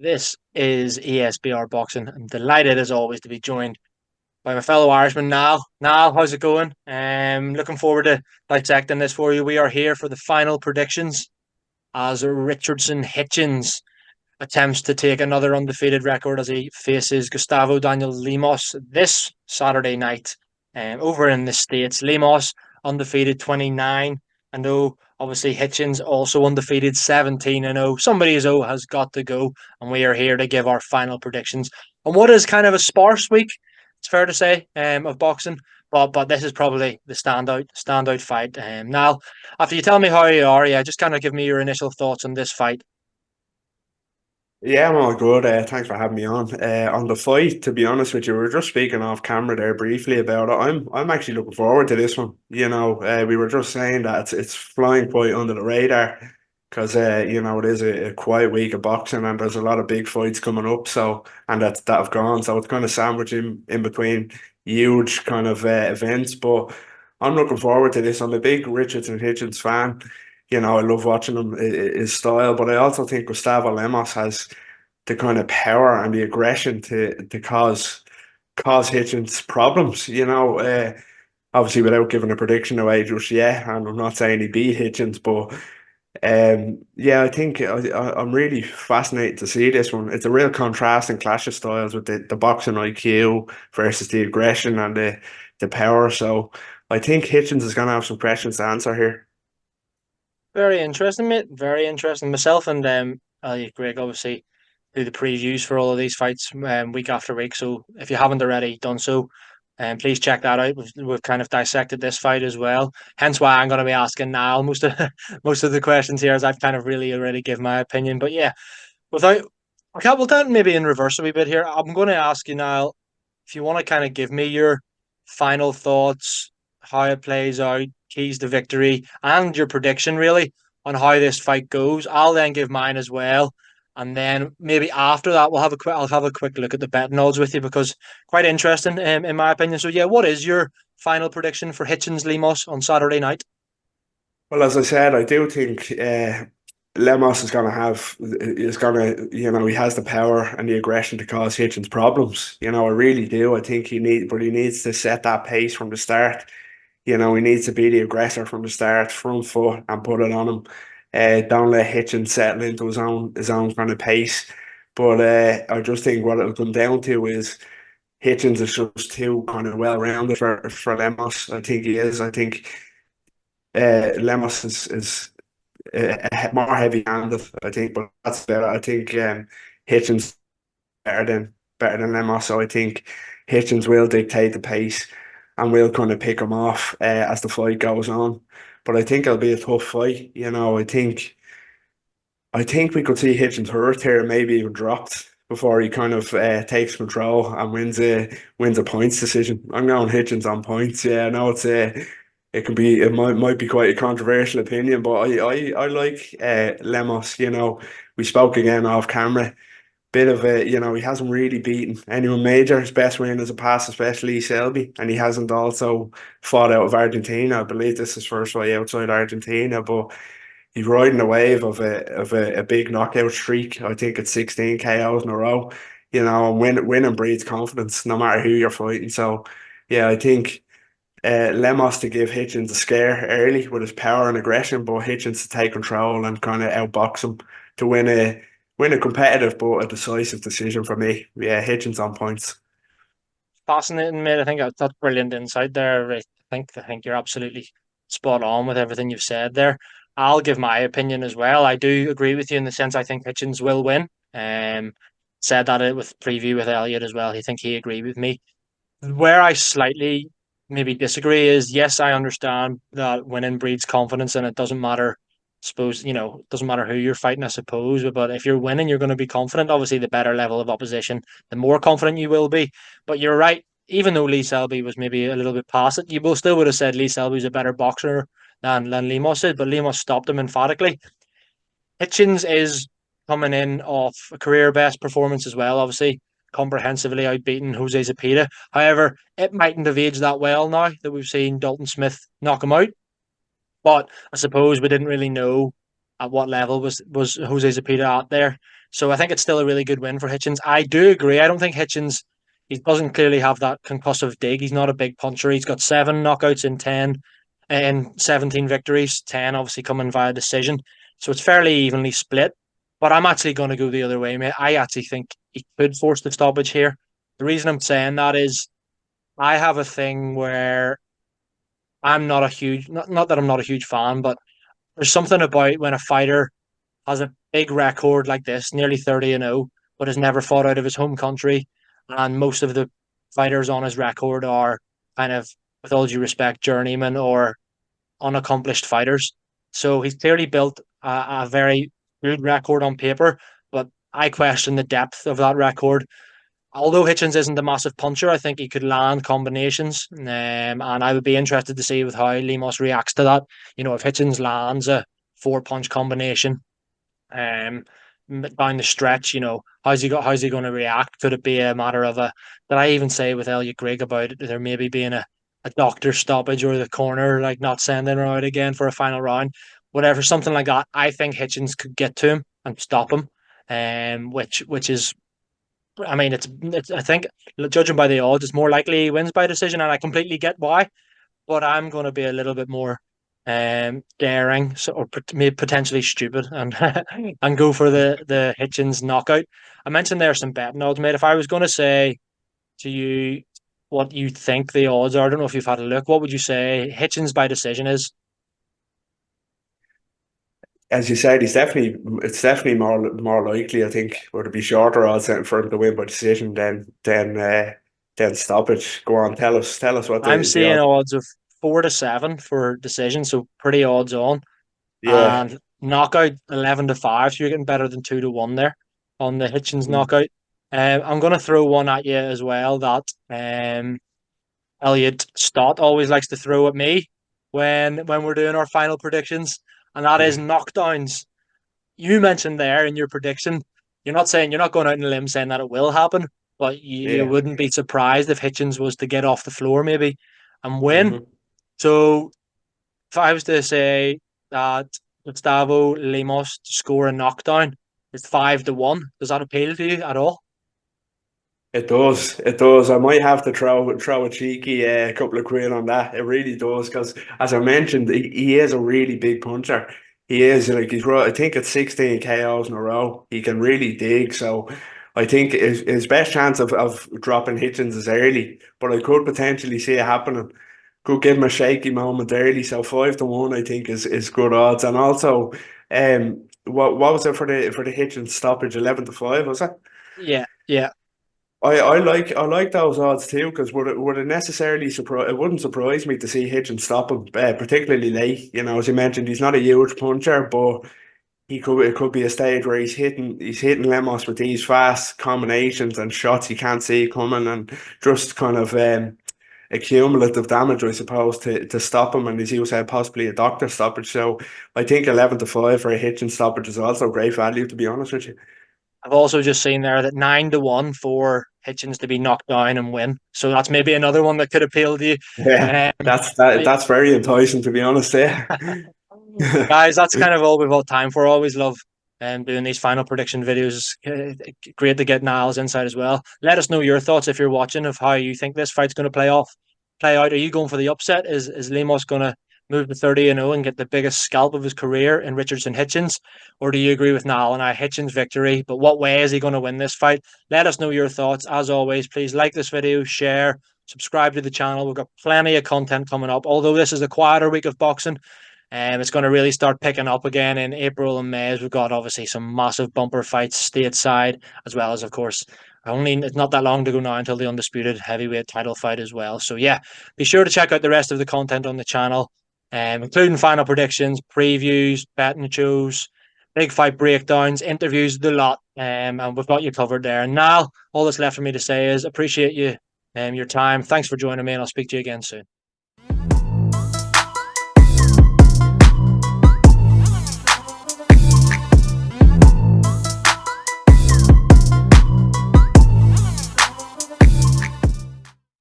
This is ESBR Boxing. I'm delighted as always to be joined by my fellow Irishman, Niall. Niall, how's it going? Looking forward to dissecting this for you. We are here for the final predictions as Richardson Hitchins attempts to take another undefeated record as he faces Gustavo Daniel Lemos this Saturday night over in the States. Lemos undefeated 29 and 0. Obviously, Hitchins also undefeated 17 and 0. Somebody has got to go, and we are here to give our final predictions on what is kind of a sparse week. It's fair to say of boxing, but this is probably the standout fight. Now, after you tell me how you are, yeah, just kind of give me your initial thoughts on this fight. Yeah, I'm all good. Thanks for having me on. On the fight, to be honest with you, we were just speaking off camera there briefly about it. I'm actually looking forward to this one. We were just saying that it's flying quite under the radar because it is a quiet week of boxing and there's a lot of big fights coming up. So and that have gone. So it's kind of sandwiched in between huge kind of events. But I'm looking forward to this. I'm a big Richardson Hitchins fan. I love watching him, his style, but I also think Gustavo Lemos has the kind of power and the aggression to cause Hitchens problems. Obviously without giving a prediction away just yet, and I'm not saying he beat Hitchens, but yeah, I think I'm really fascinated to see this one. It's a real contrast and clash of styles with the boxing IQ versus the aggression and the power. So I think Hitchens is going to have some questions to answer here. Very interesting, mate. Very interesting. Myself and Greg obviously do the previews for all of these fights week after week. So if you haven't already done so, please check that out. We've kind of dissected this fight as well. Hence why I'm going to be asking now most of most of the questions here, as I've kind of really already give my opinion. But yeah, without okay, we'll do it maybe in reverse a wee bit here. I'm going to ask you now if you want to kind of give me your final thoughts, how it plays out, keys to victory, and your prediction really on how this fight goes. I'll then give mine as well. And then maybe after that, I'll have a quick look at the betting odds with you because quite interesting in my opinion. So yeah, what is your final prediction for Hitchins Lemos on Saturday night? Well, as I said, I do think Lemos is going to, he has the power and the aggression to cause Hitchens problems. I really do. I think but he needs to set that pace from the start. He needs to be the aggressor from the start, front foot, and put it on him. Don't let Hitchens settle into his own kind of pace. But I just think what it'll come down to is Hitchens is just too kind of well rounded for Lemos. I think he is. I think Lemos is more heavy-handed, I think, but that's better. I think Hitchens better than Lemos, so I think Hitchens will dictate the pace and will kind of pick him off as the fight goes on. But I think it'll be a tough fight. I think we could see Hitchens hurt here, maybe even dropped before he kind of takes control and wins a points decision. I'm going Hitchens on points. Yeah, I know it might be quite a controversial opinion, but I like Lemos. We spoke again off camera. Bit of a, he hasn't really beaten anyone major. His best win is a pass, especially Selby, and he hasn't also fought out of Argentina. I believe this is his first fight outside Argentina, but he's riding a wave of a big knockout streak. I think it's 16 KOs in a row. And winning breeds confidence, no matter who you're fighting. So, yeah, I think Lemos to give Hitchens a scare early with his power and aggression, but Hitchens to take control and kind of outbox him to win a competitive but a decisive decision for me. Yeah, Hitchens on points. Fascinating, mate. I think that's brilliant insight there. I think you're absolutely spot on with everything you've said there. I'll give my opinion as well. I do agree with you in the sense I think Hitchens will win. Said that it with preview with Elliot as well. He agreed with me. Where I slightly maybe disagree is yes, I understand that winning breeds confidence and it doesn't matter. Suppose, it doesn't matter who you're fighting, I suppose, but if you're winning, you're going to be confident. Obviously, the better level of opposition, the more confident you will be. But you're right, even though Lee Selby was maybe a little bit past it, you both still would have said Lee Selby's a better boxer than Lemos is, but Lemos stopped him emphatically. Hitchins is coming in off a career best performance as well, obviously, comprehensively outbeaten Jose Zapita. However, it mightn't have aged that well now that we've seen Dalton Smith knock him out. But I suppose we didn't really know at what level was Jose Zapita at there. So I think it's still a really good win for Hitchins. I do agree. I don't think Hitchins, he doesn't clearly have that concussive dig. He's not a big puncher. He's got 7 knockouts in 10 and 17 victories, 10 obviously coming via decision. So it's fairly evenly split. But I'm actually going to go the other way, mate. I actually think he could force the stoppage here. The reason I'm saying that is I have a thing where I'm not a huge, not that I'm not a huge fan, but there's something about when a fighter has a big record like this, nearly 30-0, but has never fought out of his home country. And most of the fighters on his record are kind of, with all due respect, journeymen or unaccomplished fighters. So he's clearly built a very good record on paper, but I question the depth of that record. Although Hitchins isn't a massive puncher, I think he could land combinations. And I would be interested to see with how Lemos reacts to that. If Hitchins lands a 4 punch combination, um, down the stretch, how's he going to react? Could it be a matter of did I even say with Elliot Grigg about it, there maybe being a doctor stoppage or the corner like not sending her out again for a final round, whatever, something like that. I think Hitchins could get to him and stop him, which is, I mean, it's I think, judging by the odds, it's more likely he wins by decision, and I completely get why. But I'm going to be a little bit more daring, so, or maybe potentially stupid, and and go for the Hitchins knockout. I mentioned there's some betting odds, mate. If I was going to say to you what you think the odds are, I don't know if you've had a look. What would you say Hitchins by decision is? As you said, it's definitely more likely, I think, or to be shorter odds for him to win by decision than stoppage. Go on, tell us what I'm the seeing odds. odds of 4-7 for decision, so pretty odds on, Yeah. and knockout 11-5. So you're getting better than 2-1 there on the Hitchins Mm. knockout. I'm going to throw one at you as well that Elliot Stott always likes to throw at me when we're doing our final predictions, and that is Yeah. knockdowns. You mentioned there in your prediction, you're not going out on a limb saying that it will happen, but you Yeah. wouldn't be surprised if Hitchins was to get off the floor maybe and win. Hmm. So if I was to say that Gustavo Lemos to score a knockdown, it's 5-1. Does that appeal to you at all? It does. It does. I might have to throw a cheeky couple of quid on that. It really does because, as I mentioned, he is a really big puncher. He is like I think it's 16 KOs in a row. He can really dig. So I think his best chance of dropping Hitchins is early, but I could potentially see it happening. Could give him a shaky moment early. So 5-1, I think, is good odds. And also, what was it for the Hitchins stoppage? 11-5, was it? Yeah, yeah. I like those odds too because would it necessarily surprise? It wouldn't surprise me to see Hitchens stop him, particularly late. As you mentioned, he's not a huge puncher, but it could be a stage where he's hitting Lemos with these fast combinations and shots you can't see coming, and just kind of accumulative damage, I suppose, to stop him. And as you said, possibly a doctor stoppage. So I think 11-5 for a Hitchens stoppage is also great value, to be honest with you. I've also just seen there that 9-1 for Hitchins to be knocked down and win. So that's maybe another one that could appeal to you. Yeah, Um, that's that, but that's very enticing, to be honest. Yeah. guys, that's kind of all we've got time for. I always love doing these final prediction videos. Great to get Niall's insight as well. Let us know your thoughts if you're watching of how you think this fight's going to play out. Are you going for the upset? Is Lemos going to move to 30-0 and get the biggest scalp of his career in Richardson Hitchins? Or do you agree with Niall and I? Hitchins victory, but what way is he going to win this fight? Let us know your thoughts. As always, please like this video, share, subscribe to the channel. We've got plenty of content coming up. Although this is a quieter week of boxing, it's going to really start picking up again in April and May. As we've got obviously some massive bumper fights stateside, as well as, of course, it's not that long to go now until the undisputed heavyweight title fight as well. So yeah, be sure to check out the rest of the content on the channel, including final predictions, previews, betting shows, big fight breakdowns, interviews, the lot. And we've got you covered there. And now all that's left for me to say is appreciate you your time. Thanks for joining me, and I'll speak to you again soon.